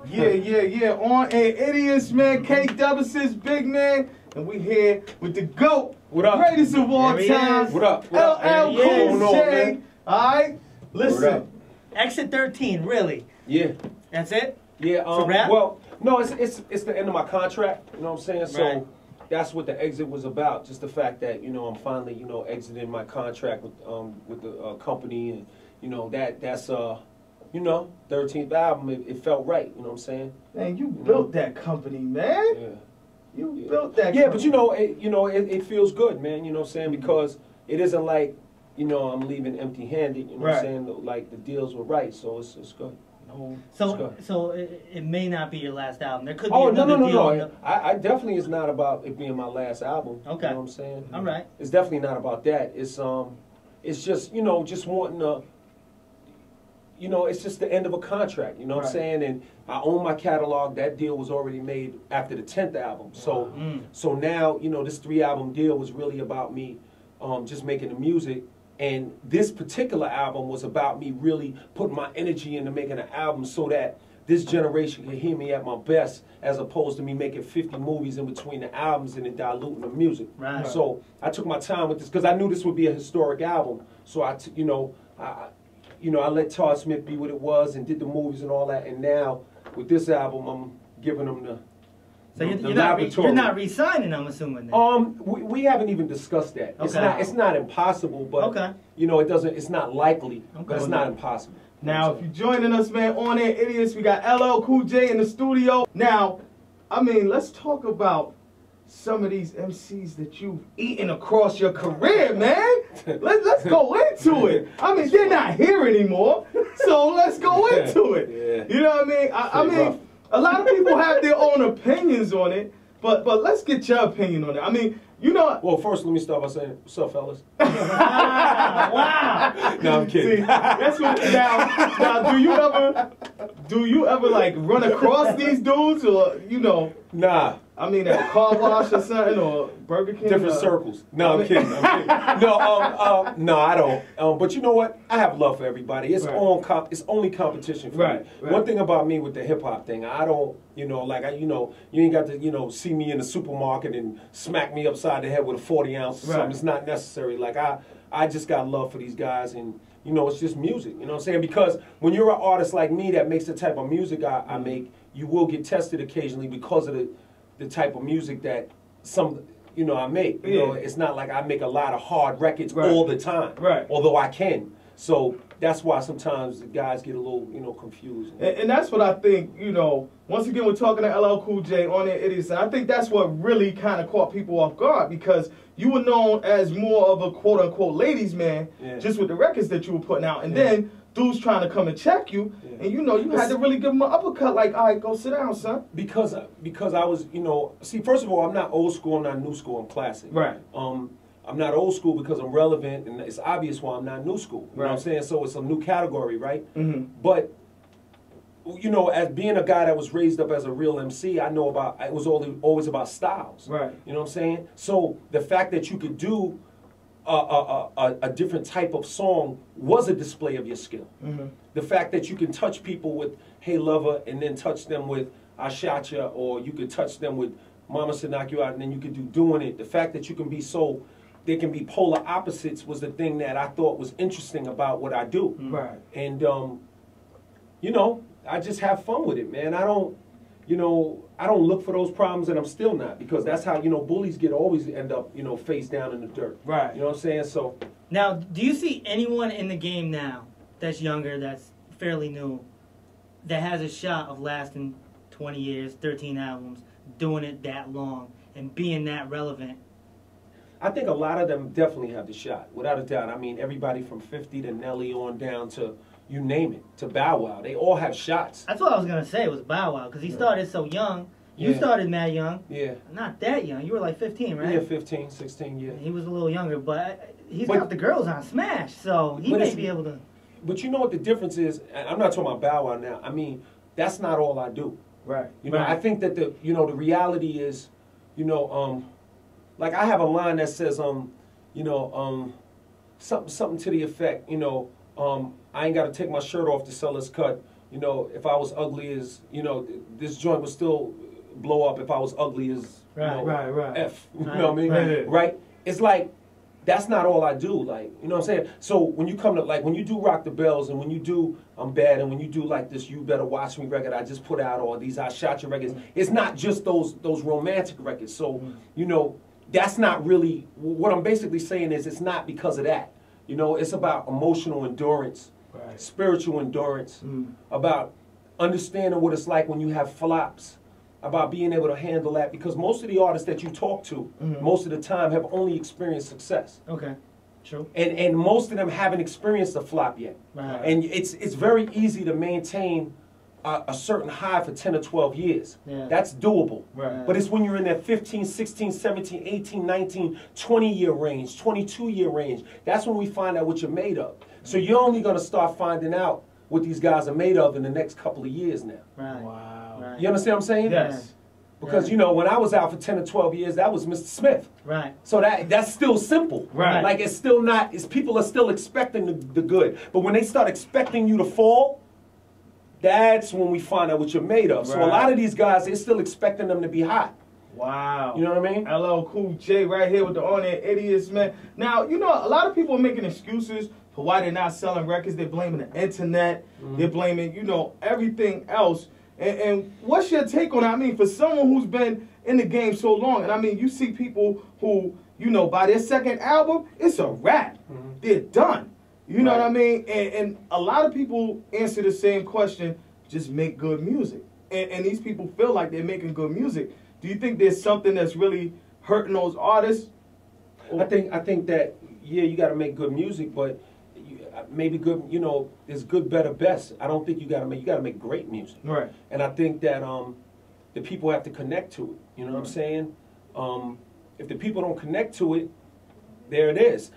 Yeah. On and idiots, man. K-dubasis, big man. And we here with the GOAT. What up? Greatest of all time. What up? LL Cool J. Alright? Listen. Exit 13, really? Yeah. That's it? Yeah. So rap? Well, no, it's the end of my contract. You know what I'm saying? So right. That's what the exit was about. Just the fact that I'm finally exiting my contract with the company, and that's 13th album. It felt right. You know what I'm saying? Man, you built that company, man. Yeah. You built that. Yeah, company. but it feels good, man. You know what I'm saying? Because it isn't like I'm leaving empty-handed. You know what I'm saying? Like the deals were right, so it's good. So it may not be your last album. There could be another deal. No. I definitely is not about it being my last album. Okay. You know what I'm saying? All right. It's definitely not about that. It's just just wanting to. It's just the end of a contract. You know what I'm saying? And I own my catalog. That deal was already made after the 10th album. So so now this 3-album deal was really about me just making the music. And this particular album was about me really putting my energy into making an album so that this generation can hear me at my best, as opposed to me making 50 movies in between the albums and then diluting the music. Right. So I took my time with this because I knew this would be a historic album. So I let Todd Smith be what it was and did the movies and all that. And now with this album, I'm giving them the. So you're not re-signing, I'm assuming. Then. We haven't even discussed that. Okay. It's not impossible, but it's not likely, but it's not impossible. Now, if you're joining us, man, on Air Idiots, we got LL Cool J in the studio. Now, let's talk about some of these MCs that you've eaten across your career, man. Let's go into it. They're not here anymore, so let's go into it. Yeah. You know what I mean? A lot of people have their own opinions on it, but let's get your opinion on it. Well, first, let me start by saying, what's up, fellas? Wow. No, I'm kidding. See, that's what. Now, do you ever like run across these dudes, or Nah. at a car wash or something, or Burger King? Different circles. No, I'm kidding. No, I don't. But you know what? I have love for everybody. It's it's only competition for me. Right. One thing about me with the hip hop thing, I don't, you ain't got to, see me in the supermarket and smack me upside the head with a 40-ounce or something. It's not necessary. Like I just got love for these guys, and it's just music. You know what I'm saying? Because when you're an artist like me that makes the type of music I make, you will get tested occasionally because of the type of music that I make. It's not like I make a lot of hard records all the time. Right. Although I can. So that's why sometimes the guys get a little, confused. And that's what I think, once again, we're talking to LL Cool J on Air Idiots, and I think that's what really kind of caught people off guard, because you were known as more of a quote-unquote ladies man, just with the records that you were putting out. And then dudes trying to come and check you, and you had to really give them an uppercut, like, all right, go sit down, son. Because I was, see, first of all, I'm not old school, I'm not new school, I'm classic. Right. I'm not old school because I'm relevant, and it's obvious why I'm not new school. You know what I'm saying? So it's a new category, right? But, as being a guy that was raised up as a real MC, I know it was always about styles. Right. You know what I'm saying? So the fact that you could do a different type of song was a display of your skill. The fact that you can touch people with "Hey Lover" and then touch them with "I Shot Ya," or you could touch them with "Mama Said Knock You Out" and then you could do "Doing It." The fact that you can be they can be polar opposites was the thing that I thought was interesting about what I do. Right. And I just have fun with it, man. I don't look for those problems, and I'm still not, because that's how, bullies always end up, face down in the dirt. Right. You know what I'm saying? So. Now, do you see anyone in the game now that's younger, that's fairly new, that has a shot of lasting 20 years, 13 albums, doing it that long, and being that relevant? I think a lot of them definitely have the shot, without a doubt. Everybody from 50 to Nelly on down to, you name it, to Bow Wow. They all have shots. That's what I was going to say, was Bow Wow, because he started so young. You started mad young. Yeah. Not that young. You were like 15, right? Yeah, 15, 16, yeah. He was a little younger, but he's got the girls on Smash, so he may be able to. But you know what the difference is? I'm not talking about Bow Wow now. That's not all I do. Right. I think that the reality is, like I have a line that says, something to the effect, I ain't got to take my shirt off to sell this cut. you know, if I was ugly as, you know, this joint would still blow up if I was ugly as, you know, F. You know what I mean? Right? It's like, that's not all I do, like, you know what I'm saying? So when you come to, like, when you do Rock the Bells, and when you do I'm Bad, and when you do like this You Better Watch Me record I just put out, or these I Shot You records, it's not just those romantic records. So, you know, that's not really, what I'm basically saying is it's not because of that. You know, it's about emotional endurance, spiritual endurance, about understanding what it's like when you have flops, about being able to handle that, because most of the artists that you talk to, most of the time, have only experienced success. Okay, true. And most of them haven't experienced a flop yet. And it's very easy to maintain a certain high for 10 or 12 years. That's doable. But it's when you're in that 15, 16, 17, 18, 19, 20-year range, 22-year range, that's when we find out what you're made of. So you're only going to start finding out what these guys are made of in the next couple of years now. Wow. You understand what I'm saying? Yes. Because, you know, when I was out for 10 or 12 years, that was Mr. Smith. So that's still simple. Like, it's still not, people are still expecting the good. But when they start expecting you to fall, that's when we find out what you're made of. So a lot of these guys, they're still expecting them to be hot. Wow. You know what I mean? LL Cool J right here with the On Air Idiots, man. Now, you know, a lot of people are making excuses for why they're not selling records. They're blaming the internet. They're blaming, you know, everything else. And what's your take on that? I mean, for someone who's been in the game so long, and I mean, you see people who, you know, by their second album, it's a wrap. They're done. You know what I mean? And a lot of people answer the same question, just make good music. And these people feel like they're making good music. Do you think there's something that's really hurting those artists? I think that, yeah, you got to make good music, but maybe good, you know, there's good, better, best. I don't think you got to make great music. And I think that the people have to connect to it. You know what I'm saying? If the people don't connect to it, there it is.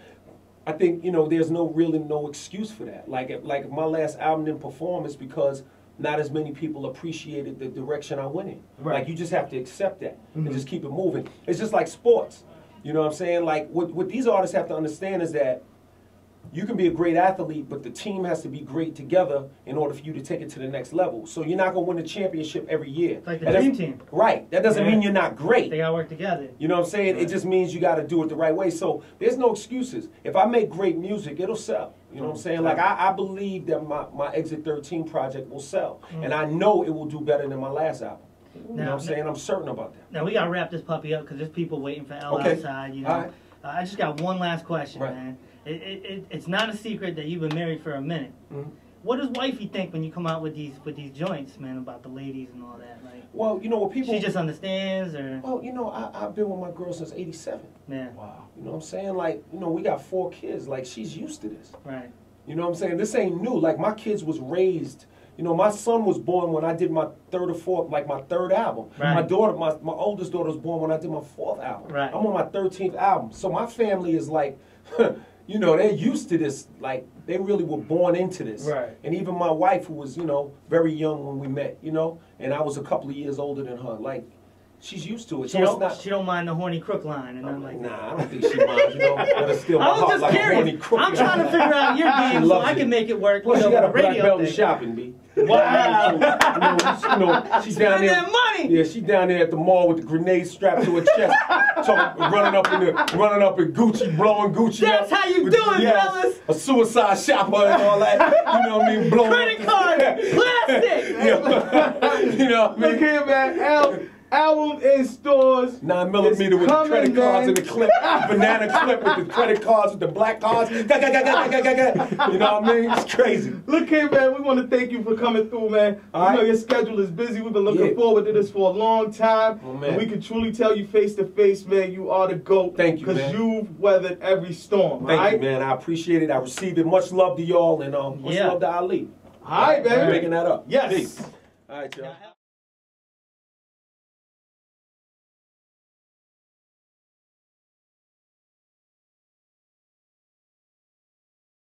I think, you know, there's really no excuse for that. Like if my last album didn't perform, it's because not as many people appreciated the direction I went in. Like, you just have to accept that and just keep it moving. It's just like sports. You know what I'm saying? Like, what these artists have to understand is that you can be a great athlete, but the team has to be great together in order for you to take it to the next level. So you're not going to win the championship every year. Like the dream team. Right. That doesn't mean you're not great. They got to work together. You know what I'm saying? It just means you got to do it the right way. So there's no excuses. If I make great music, it'll sell. You know what I'm saying? Like, I believe that my Exit 13 project will sell. And I know it will do better than my last album. You know what I'm saying? I'm certain about that. Now, we got to wrap this puppy up because there's people waiting for L outside. You know? I just got one last question, man. It's not a secret that you've been married for a minute. What does Wifey think when you come out with these joints, man, about the ladies and all that? Like, well, you know what people... She just understands, or... Well, you know, I've been with my girl since '87. Wow. You know what I'm saying? Like, you know, we got 4 kids. Like, she's used to this. You know what I'm saying? This ain't new. Like, my kids was raised... You know, my son was born when I did my 3rd or 4th, like my 3rd album. My daughter, my oldest daughter was born when I did my 4th album. I'm on my 13th album. So my family is like... You know, they're used to this, like, they really were born into this. And even my wife, who was, you know, very young when we met, you know, and I was a couple of years older than her, like, she's used to it. She don't mind the horny crook line and nothing like that. Nah, I don't think she minds, you know, let her steal my heart like a horny crook. I'm trying to figure out your game so I can make it work. Well, she got a black belt in shopping, B. Wow. You know, she's down there. Money. Yeah, she's down there at the mall with the grenade strapped to her chest, running up in Gucci, blowing Gucci. That's how you do it, fellas. A suicide shopper and all that. You know what I mean? Blowing credit card, plastic. You know what I mean? Look here, man. Album in stores. 9mm with the credit cards in the clip. Banana clip with the credit cards with the black cards. You know what I mean? It's crazy. Look here, man. We want to thank you for coming through, man. I know your schedule is busy. We've been looking forward to this for a long time. And we can truly tell you face to face, man, you are the GOAT. Thank you, man. Because you've weathered every storm. Thank you, man. I appreciate it. I received it. Much love to y'all, and much love to Ali. All right, man. Making that up. Yes. Peace. All right, y'all.